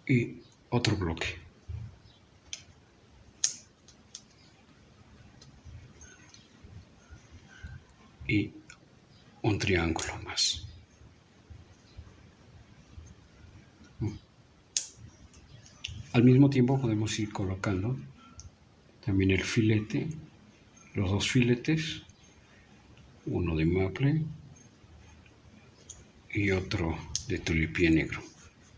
y otro bloque. Y un triángulo más. Al mismo tiempo podemos ir colocando también el filete, los dos filetes, uno de maple y otro de tulipié negro.